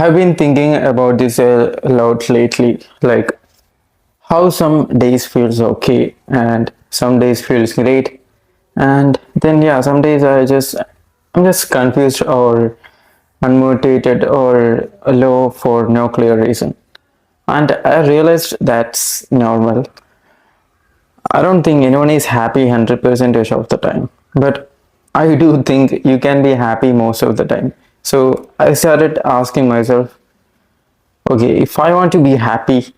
have been thinking about this a lot lately, like how some days feels okay and some days feels great, and then some days I'm just confused or unmotivated or low for no clear reason. And I realized that's normal. I don't think anyone is happy 100% of the time, but I do think you can be happy most of the time. So I started asking myself, okay, if I want to be happy,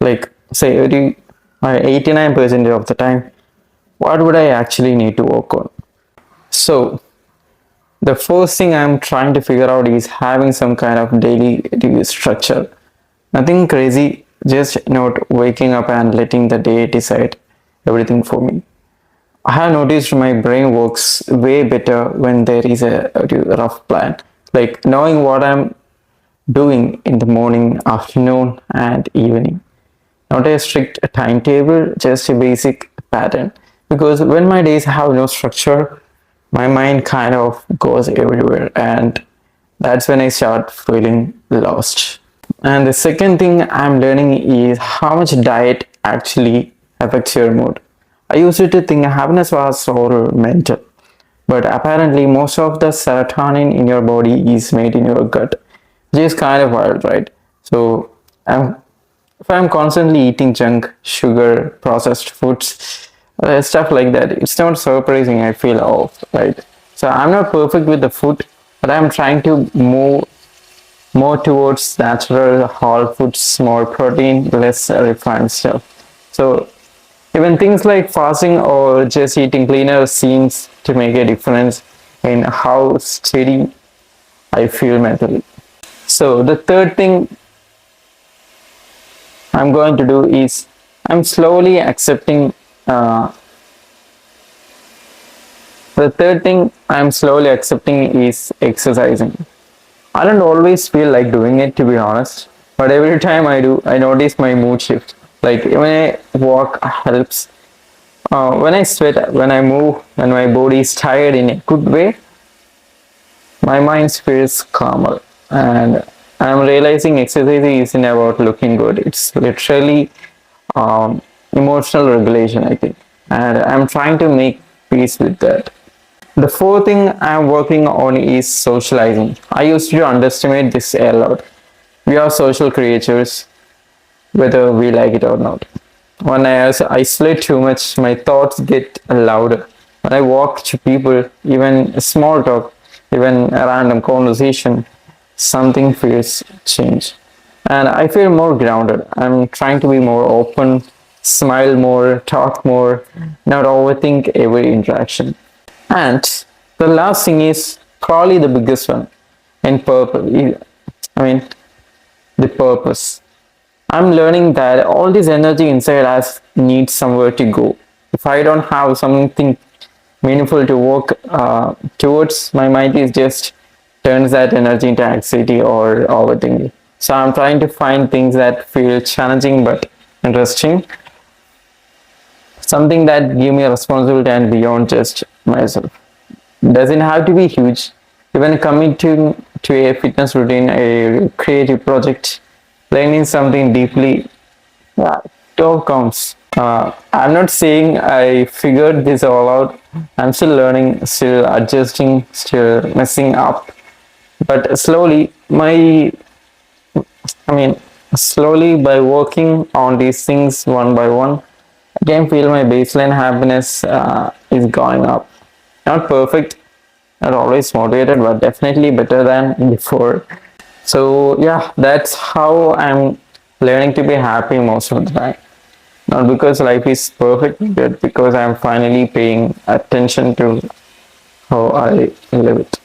like say 89% of the time, what would I actually need to work on? So the first thing I'm trying to figure out is having some kind of daily structure. Nothing crazy, just not waking up and letting the day decide everything for me. I have noticed my brain works way better when there is a rough plan. Like knowing what I'm doing in the morning, afternoon, and evening. Not a strict timetable, just a basic pattern. Because when my days have no structure, my mind kind of goes everywhere, and that's when I start feeling lost. And the second thing I'm learning is how much diet actually affects your mood. I used to think happiness was all mental, but apparently most of the serotonin in your body is made in your gut, which is kind of wild, right? So if I'm constantly eating junk, sugar, processed foods, stuff like that, it's not surprising I feel off, right? So I'm not perfect with the food, but I'm trying to move more towards natural whole foods, more protein, less refined stuff. So even things like fasting or just eating cleaner seems to make a difference in how steady I feel mentally. So the third thing I'm going to do is I'm slowly accepting. The third thing I'm slowly accepting is exercising. I don't always feel like doing it, to be honest, but every time I do, I notice my mood shift. Like when I walk helps. When I sweat, when I move, when my body is tired in a good way, my mind feels calmer. And I'm realizing exercising isn't about looking good. It's literally emotional regulation, I think. And I'm trying to make peace with that. The fourth thing I'm working on is socializing. I used to underestimate this a lot. We are social creatures, whether we like it or not. When I isolate too much, my thoughts get louder. When I walk to people, even a small talk, even a random conversation, something feels change. And I feel more grounded. I'm trying to be more open, smile more, talk more, not overthink every interaction. And the last thing is probably the biggest one, in purpose. I mean, the purpose. I'm learning that all this energy inside us needs somewhere to go. If I don't have something meaningful to work towards, my mind is just turns that energy into anxiety or overthinking. So I'm trying to find things that feel challenging but interesting, something that give me a responsibility and beyond just myself. Doesn't have to be huge. Even committing to a fitness routine, a creative project, learning something deeply, yeah, it all counts. I'm not saying I figured this all out. I'm still learning, still adjusting, still messing up. But slowly by working on these things one by one, I can feel my baseline happiness is going up. Not perfect, not always motivated, but definitely better than before. So yeah, that's how I'm learning to be happy most of the time. Not because life is perfect, but because I'm finally paying attention to how I live it.